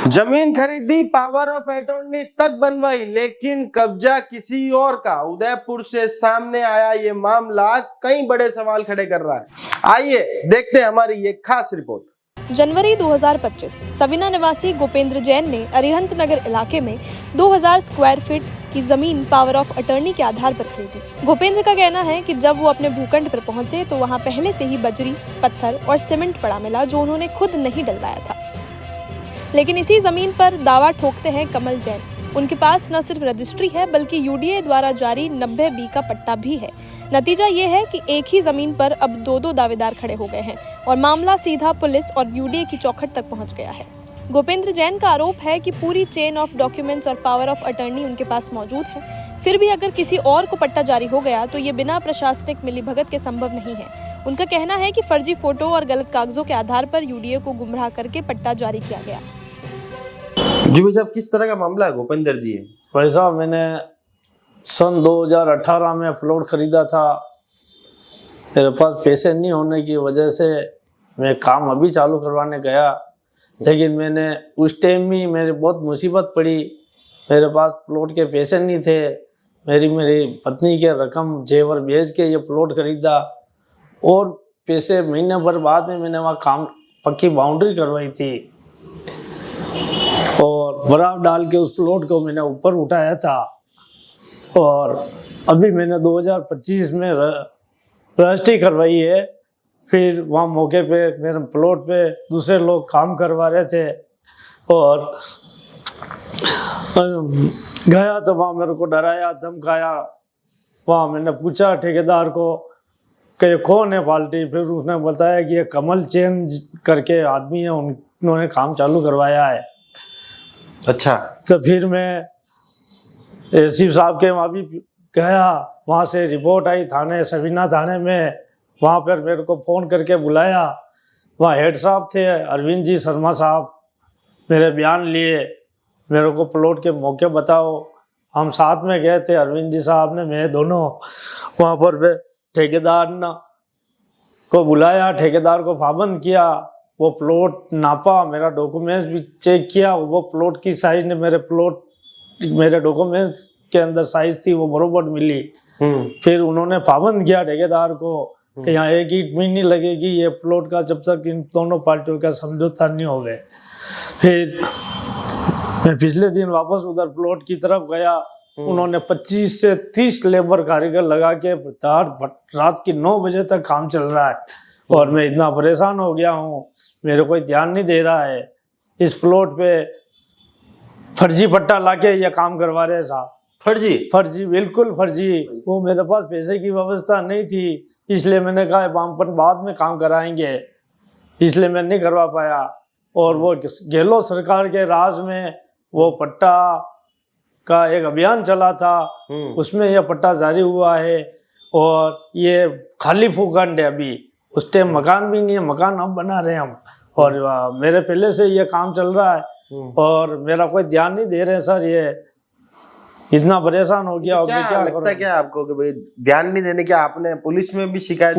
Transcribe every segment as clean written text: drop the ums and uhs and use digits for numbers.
जमीन खरीदी, power of attorney तक बनवाई, लेकिन कब्जा किसी और का। उदयपुर से सामने आया ये मामला कई बड़े सवाल खड़े कर रहा है। आइए देखते हैं हमारी ये खास रिपोर्ट। जनवरी 2025 सविना निवासी गोपेंद्र जैन ने अरिहंत नगर इलाके में 2000 स्क्वायर फीट की जमीन पावर ऑफ अटॉर्नी के आधार पर खरीदी। गोपेंद्र का कहना है कि जब वो अपने भूखंड पर पहुंचे तो वहां पहले से ही बजरी, पत्थर और सीमेंट पड़ा मिला, जो उन्होंने खुद नहीं डलवाया था। लेकिन इसी जमीन पर दावा ठोकते हैं कमल जैन। उनके पास न सिर्फ रजिस्ट्री है बल्कि यूडीए द्वारा जारी 90B का पट्टा भी है। नतीजा ये है कि एक ही जमीन पर अब दो दावेदार खड़े हो गए हैं और मामला सीधा पुलिस और यूडीए की चौखट तक पहुंच गया है। गोपेंद्र जैन का आरोप है कि पूरी चेन ऑफ डॉक्यूमेंट्स और पावर ऑफ अटॉर्नी उनके पास मौजूद है। फिर भी अगर किसी और को पट्टा जारी हो गया तो ये बिना प्रशासनिक मिलीभगत के संभव नहीं है। उनका कहना है कि फर्जी फोटो और गलत कागजों के आधार पर यूडीए को गुमराह करके पट्टा जारी किया गया। जी भाई साहब, किस तरह का मामला है गोपेंद्र जी? भाई साहब, मैंने सन 2018 में प्लॉट खरीदा था। मेरे पास पैसे नहीं होने की वजह से मैं काम अभी चालू करवाने गया, लेकिन मैंने उस टाइम ही मेरी बहुत मुसीबत पड़ी। मेरे पास प्लॉट के पैसे नहीं थे। मेरी पत्नी के रकम जेवर भेज के ये प्लॉट खरीदा और पैसे महीने भर बाद में मैंने वहाँ काम पक्की बाउंड्री करवाई थी और बराबर डाल के उस प्लॉट को मैंने ऊपर उठाया था। और अभी मैंने 2025 में रजिस्ट्री करवाई है। फिर वहाँ मौके पे मेरे प्लॉट पे दूसरे लोग काम करवा रहे थे और गया तो वहाँ मेरे को डराया, धमकाया। वहाँ मैंने पूछा ठेकेदार को कि ये कौन है पार्टी। फिर उसने बताया कि ये कमल जैन करके आदमी है, उन्होंने काम चालू करवाया है। अच्छा। तो फिर मैं एसपी साहब के वहाँ भी गया। वहाँ से रिपोर्ट आई थाने, सविना थाने में। वहाँ पर मेरे को फ़ोन करके बुलाया। वहाँ हेड साहब थे अरविंद जी शर्मा साहब। मेरे बयान लिए, मेरे को प्लॉट के मौके बताओ। हम साथ में गए थे, अरविंद जी साहब ने, मैं दोनों। वहाँ पर ठेकेदार को बुलाया, ठेकेदार को पाबंद किया। वो प्लॉट नापा, मेरा डॉक्यूमेंट्स भी चेक किया। वो प्लॉट की साइज ने मेरे डॉक्यूमेंट्स के अंदर साइज थी, वो बरोबर मिली। फिर उन्होंने पाबंद किया ठेकेदार को कि यहाँ एक ईंट भी नहीं लगेगी ये प्लॉट का जब तक इन दोनों पार्टियों का समझौता नहीं हो गए। फिर मैं पिछले दिन वापस उधर प्लॉट की तरफ गया। उन्होंने 25 से 30 लेबर कारीगर लगा के रात की 9 बजे तक काम चल रहा है और मैं इतना परेशान हो गया हूँ। मेरे कोई ध्यान नहीं दे रहा है। इस प्लॉट पे फर्जी पट्टा लाके ये काम करवा रहे साहब। फर्जी, बिल्कुल फर्जी। वो मेरे पास पैसे की व्यवस्था नहीं थी, इसलिए मैंने कहा हम बाद में काम कराएंगे, इसलिए मैं नहीं करवा पाया। और वो गहलोत सरकार के राज में वो पट्टा का एक अभियान चला था, उसमें यह पट्टा जारी हुआ है और ये खाली फूखंड है अभी। उस टाइम मकान भी नहीं है, मकान अब बना रहे हैं हम। और मेरे पहले से ये काम चल रहा है और मेरा कोई ध्यान नहीं दे रहे सर। ये इतना परेशान हो गया। क्या लगता है क्या आपको कि भाई ध्यान नहीं देने की? आपने पुलिस में भी शिकायत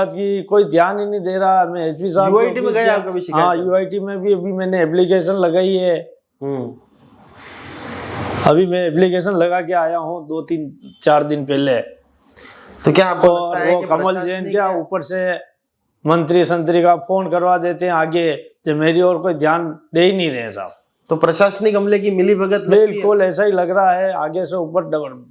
की, कोई ध्यान ही नहीं दे रहा। मैं एसपी साहब यूआईटी में गया आपका भी शिकायत? हाँ, यूआईटी में भी अभी मैंने एप्लीकेशन लगाई है। अभी मैं एप्लीकेशन लगा के आया हूँ 2-3-4 दिन पहले। तो क्या आपको और वो कमल जैन क्या ऊपर से मंत्री संतरी का फोन करवा देते हैं आगे, जो मेरी और कोई ध्यान दे ही नहीं रहे साहब। तो प्रशासनिक अमले की मिलीभगत बिल्कुल ऐसा ही लग रहा है। आगे से ऊपर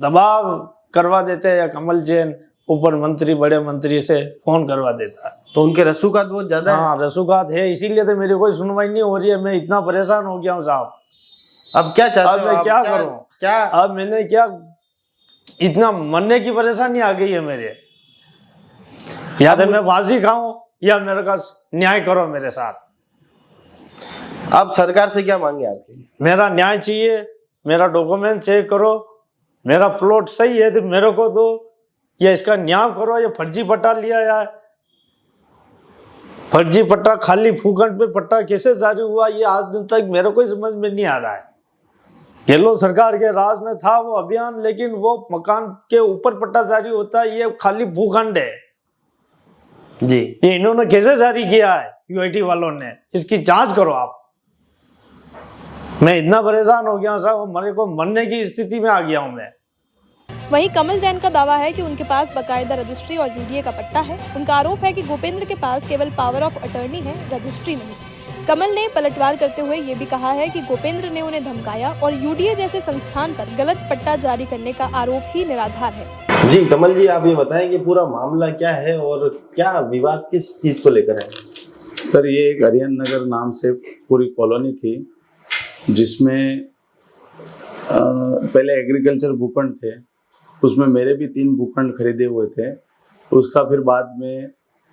दबाव करवा देते हैं या कमल जैन ऊपर मंत्री, बड़े मंत्री से फोन करवा देता है। तो उनके रसूखात बहुत ज्यादा है। हाँ, रसूखात है, इसीलिए तो मेरी कोई सुनवाई नहीं हो रही है। मैं इतना परेशान हो गया हूँ साहब। अब क्या चाहते हो? अब मैं क्या करूँ? क्या अब मैंने क्या, इतना मरने की परेशानी आ गई है मेरे। या तो मैं फांसी खाऊं या मेरे का न्याय करो मेरे साथ। अब सरकार से क्या मांगे आपके? मेरा न्याय चाहिए, मेरा डॉक्यूमेंट चेक करो, मेरा प्लॉट सही है तो मेरे को दो, या इसका न्याय करो। या फर्जी पट्टा लिया या फर्जी पट्टा, खाली फूखंड पे पट्टा कैसे जारी हुआ, ये आज दिन तक मेरे को समझ में नहीं आ रहा है। गहलोत सरकार के राज में था वो अभियान, लेकिन वो मकान के ऊपर पट्टा जारी होता है, ये खाली भूखंड है जी। ये इन्होंने कैसे जारी किया है यूआईटी वालों ने? इसकी जांच करो आप। मैं इतना परेशान हो गया साहब, मेरे को मरने की स्थिति में आ गया हूँ मैं। वहीं कमल जैन का दावा है कि उनके पास बकायदा रजिस्ट्री और यूडीए का पट्टा है। उनका आरोप है कि गोपेंद्र के पास केवल पावर ऑफ अटर्नी है, रजिस्ट्री नहीं। कमल ने पलटवार करते हुए ये भी कहा है कि गोपेंद्र ने उन्हें धमकाया और यूडीए जैसे संस्थान पर गलत पट्टा जारी करने का आरोप ही निराधार है। जी कमल जी, आप ये बताएं कि पूरा मामला क्या है और क्या विवाद किस चीज को लेकर है? सर, ये एक अरिहंत नगर नाम से पूरी कॉलोनी थी, जिसमें पहले एग्रीकल्चर भूखंड थे। उसमें मेरे भी 3 भूखंड खरीदे हुए थे। उसका फिर बाद में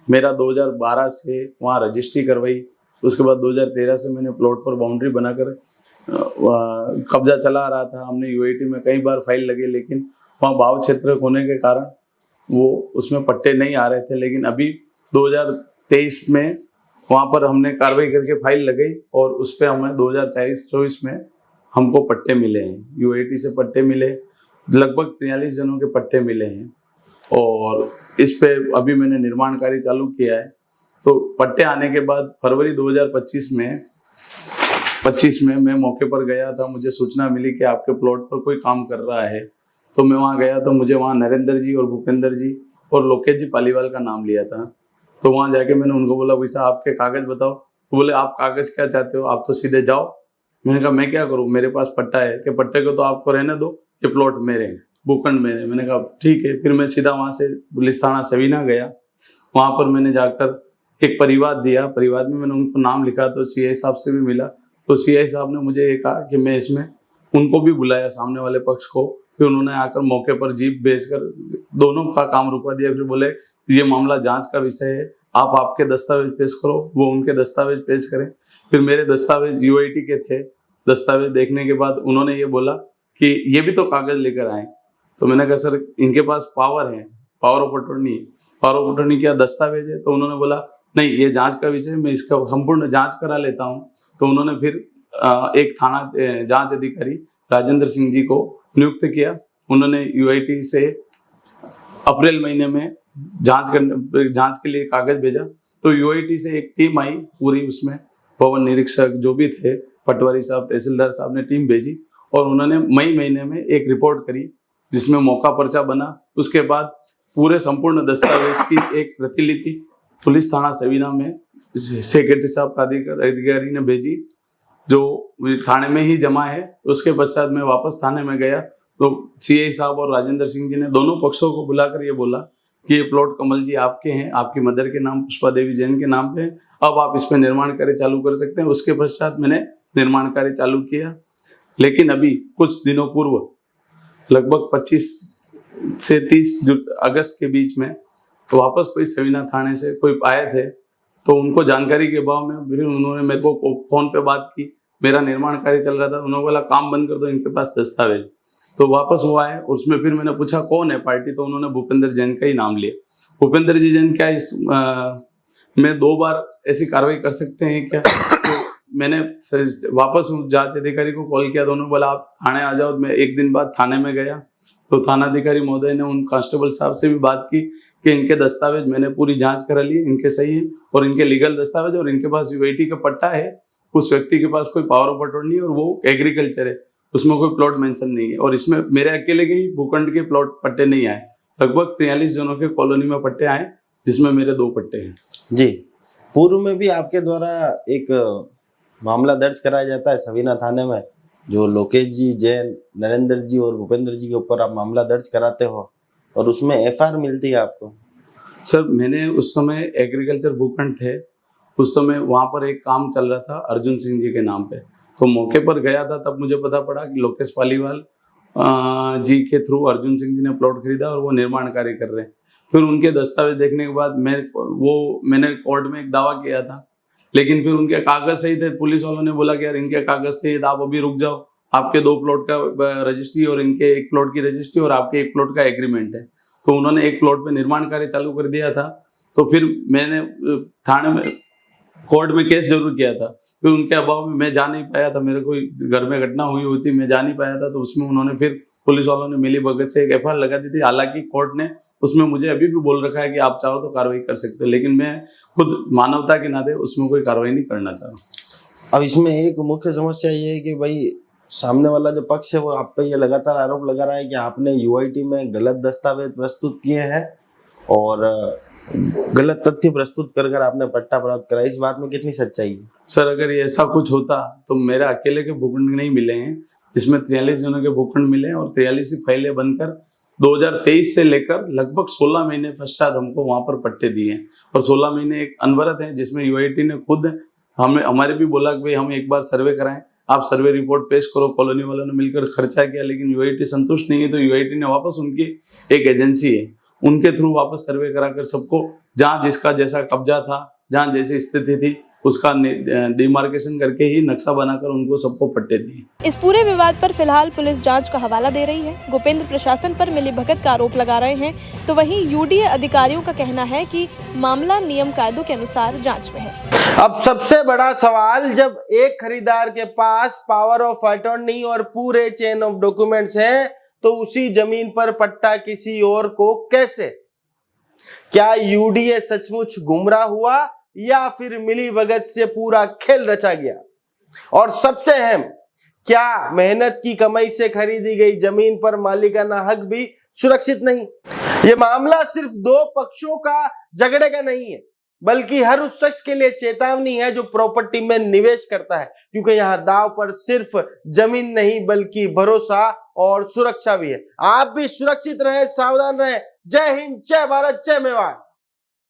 मेरा 2012 से वहाँ रजिस्ट्री करवाई। उसके बाद 2013 से मैंने प्लॉट पर बाउंड्री बनाकर कब्जा चला रहा था। हमने यूएटी में कई बार फाइल लगे, लेकिन वहाँ भाव क्षेत्र होने के कारण वो उसमें पट्टे नहीं आ रहे थे। लेकिन अभी 2023 में वहाँ पर हमने कार्रवाई करके फाइल लगाई और उस पर हमें 2024 में हमको पट्टे मिले हैं। यूएटी से पट्टे मिले, लगभग 43 जनों के पट्टे मिले हैं। और इस पे अभी मैंने निर्माण कार्य चालू किया है। तो पट्टे आने के बाद फरवरी 2025 में मैं मौके पर गया था। मुझे सूचना मिली कि आपके प्लॉट पर कोई काम कर रहा है। तो मैं वहाँ गया तो मुझे वहाँ नरेंद्र जी और भूपेंद्र जी और लोकेश जी पालीवाल का नाम लिया था। तो वहाँ जाके मैंने उनको बोला, भाई साहब आपके कागज़ बताओ। तो बोले, आप कागज़ क्या चाहते हो, आप तो सीधे जाओ। मैंने कहा मैं क्या करूँ, मेरे पास पट्टा है। कि पट्टे को तो आपको रहने दो, ये प्लॉट मेरे हैं, भूखंड मेरे। मैंने कहा ठीक है। फिर मैं सीधा वहाँ से पुलिस थाना सवीना गया। वहाँ पर मैंने जाकर एक परिवाद दिया। परिवाद में मैंने उनको नाम लिखा। तो सीआई साहब से भी मिला। तो सीआई साहब ने मुझे ये कहा कि मैं इसमें उनको भी बुलाया, सामने वाले पक्ष को। फिर उन्होंने आकर मौके पर जीप भेजकर दोनों का काम रुकवा दिया। फिर बोले ये मामला जांच का विषय है, आप आपके दस्तावेज पेश करो, वो उनके दस्तावेज पेश करें। फिर मेरे दस्तावेज यूआईटी के थे। दस्तावेज देखने के बाद उन्होंने ये बोला कि ये भी तो कागज लेकर आए। तो मैंने कहा सर इनके पास पावर है, पावर ऑफ अटॉर्नी है, पावर ऑफ अटॉर्नी क्या दस्तावेज है? तो उन्होंने बोला नहीं, ये जांच का विषय, मैं इसका संपूर्ण जांच करा लेता हूँ। तो उन्होंने फिर एक थाना जांच अधिकारी राजेंद्र सिंह जी को नियुक्त किया। उन्होंने यूआईटी से अप्रैल महीने में जांच के लिए कागज भेजा। तो यूआईटी से एक टीम आई पूरी, उसमें भवन निरीक्षक जो भी थे, पटवारी साहब, तहसीलदार साहब ने टीम भेजी और उन्होंने मई महीने में एक रिपोर्ट करी जिसमें मौका पर्चा बना। उसके बाद पूरे संपूर्ण दस्तावेज की एक प्रतिलिपि पुलिस थाना सवीना में सेक्रेटरी साहब का अधिकारी ने भेजी, जो थाने में ही जमा है। उसके पश्चात मैं वापस थाने में गया तो सीआई साहब और राजेंद्र सिंह जी ने दोनों पक्षों को बुलाकर ये बोला कि ये प्लॉट कमल जी आपके हैं, आपकी मदर के नाम पुष्पा देवी जैन के नाम पे, अब आप इस पर निर्माण कार्य चालू कर सकते हैं। उसके पश्चात मैंने निर्माण कार्य चालू किया। लेकिन अभी कुछ दिनों पूर्व लगभग 25 से 30 अगस्त के बीच में तो वापस कोई सवीना थाने से कोई आए थे। तो उनको जानकारी के अभाव में फिर उन्होंने मेरे को फोन पे बात की। मेरा निर्माण कार्य चल रहा था। उन्होंने बोला काम बंद कर दो, इनके पास दस्तावेज। तो वापस हुआ है। उसमें फिर मैंने पूछा कौन है पार्टी, तो उन्होंने भूपेंद्र जैन का ही नाम लिया। भूपेंद्र जी जैन क्या इस में 2 बार ऐसी कार्रवाई कर सकते हैं क्या? तो मैंने वापस जांच अधिकारी को कॉल किया तो उन्होंने बोला आप थाने आ जाओ। मैं 1 दिन बाद थाने में गया तो थानाधिकारी महोदय ने उन कांस्टेबल साहब से भी बात की कि इनके दस्तावेज मैंने पूरी जांच करा ली, इनके सही है और इनके लीगल दस्तावेज और इनके पास यूआईटी का पट्टा है। उस व्यक्ति के पास कोई पावर ऑफ अटॉर्नी और वो एग्रीकल्चर है, उसमें कोई प्लॉट मेंशन नहीं है। और इसमें मेरे अकेले के ही भूखंड के प्लॉट पट्टे नहीं आए। लगभग 43 जनों के कॉलोनी में पट्टे आए, जिसमें मेरे 2 पट्टे हैं। जी, पूर्व में भी आपके द्वारा एक मामला दर्ज कराया जाता है सवीना थाने में, जो लोकेश जी जैन, नरेंद्र जी और भूपेंद्र जी के ऊपर आप मामला दर्ज कराते हो और उसमें एफआईआर मिलती है आपको। सर मैंने उस समय एग्रीकल्चर भूखंड थे, उस समय वहाँ पर एक काम चल रहा था अर्जुन सिंह जी के नाम पे। तो मौके पर गया था, तब मुझे पता पड़ा कि लोकेश पालीवाल जी के थ्रू अर्जुन सिंह जी ने प्लॉट खरीदा और वो निर्माण कार्य कर रहे हैं। फिर उनके दस्तावेज देखने के बाद मैंने कोर्ट में एक दावा किया था, लेकिन फिर उनके कागज सही थे। पुलिस वालों ने बोला कि यार इनके कागज सही है, आप अभी रुक जाओ, आपके 2 प्लॉट का रजिस्ट्री और इनके 1 प्लॉट की रजिस्ट्री और आपके 1 प्लॉट का एग्रीमेंट है। तो उन्होंने 1 प्लॉट पे निर्माण कार्य चालू कर दिया था। तो फिर मैंने थाने में कोर्ट में केस जरूर किया था। फिर उनके अभाव में मैं जा नहीं पाया था, मेरे कोई घर में घटना हुई होती, मैं जा नहीं पाया था। तो उसमें उन्होंने फिर पुलिस वालों ने मिली भगत से एक एफआईआर लगा दी थी। हालांकि कोर्ट ने उसमें मुझे अभी भी बोल रखा है कि आप चाहो तो कार्रवाई कर सकते हो, लेकिन मैं खुद मानवता के नाते उसमें कोई कार्रवाई नहीं करना चाह रहा। अब इसमें एक मुख्य समस्या ये है कि भाई सामने वाला जो पक्ष है वो आप पे ये लगातार आरोप लगा रहा है कि आपने यूआईटी में गलत दस्तावेज प्रस्तुत किए हैं और गलत तथ्य प्रस्तुत कर आपने पट्टा प्राप्त करा। इस बात में कितनी सच्चाई है? सर अगर ये ऐसा कुछ होता तो मेरे अकेले के भूखंड नहीं मिले हैं, इसमें 43 जनों के भूखंड मिले हैं और 43 फाइलें बनकर 2023 से लेकर लगभग 16 महीने पश्चात हमको वहां पर पट्टे दिए हैं। और 16 महीने एक अनवरत है जिसमें यूआईटी ने खुद हमारे भी बोला कि भाई हम एक बार सर्वे कराएं, आप सर्वे रिपोर्ट पेश करो। कॉलोनी वालों ने मिलकर खर्चा किया, लेकिन यूआईटी संतुष्ट नहीं है, तो यूआईटी ने वापस उनकी एक एजेंसी है उनके थ्रू वापस सर्वे कराकर सबको जहाँ जिसका जैसा कब्जा था, जहाँ जैसी स्थिति थी, उसका डिमार्केशन करके ही नक्शा बनाकर उनको सबको पट्टे दिए। इस पूरे विवाद पर फिलहाल पुलिस जांच का हवाला दे रही है। गोपेंद्र प्रशासन पर मिलीभगत का आरोप लगा रहे हैं, तो वहीं यूडीए अधिकारियों का कहना है कि मामला नियम कायदों के अनुसार जांच में है। अब सबसे बड़ा सवाल, जब एक खरीदार के पास पावर ऑफ अटॉर्नी और पूरे चेन ऑफ डॉक्यूमेंट्स हैं, तो उसी जमीन पर पट्टा किसी और को कैसे? क्या यूडीए सचमुच गुमराह हुआ या फिर मिलीभगत से पूरा खेल रचा गया? और सबसे अहम, क्या मेहनत की कमाई से खरीदी गई जमीन पर मालिकाना हक भी सुरक्षित नहीं? ये मामला सिर्फ दो पक्षों का झगड़े का नहीं है, बल्कि हर उस शख्स के लिए चेतावनी है जो प्रॉपर्टी में निवेश करता है, क्योंकि यहाँ दाव पर सिर्फ जमीन नहीं बल्कि भरोसा और सुरक्षा भी है। आप भी सुरक्षित रहें, सावधान रहें। जय हिंद, जय भारत, जय मेवाड़।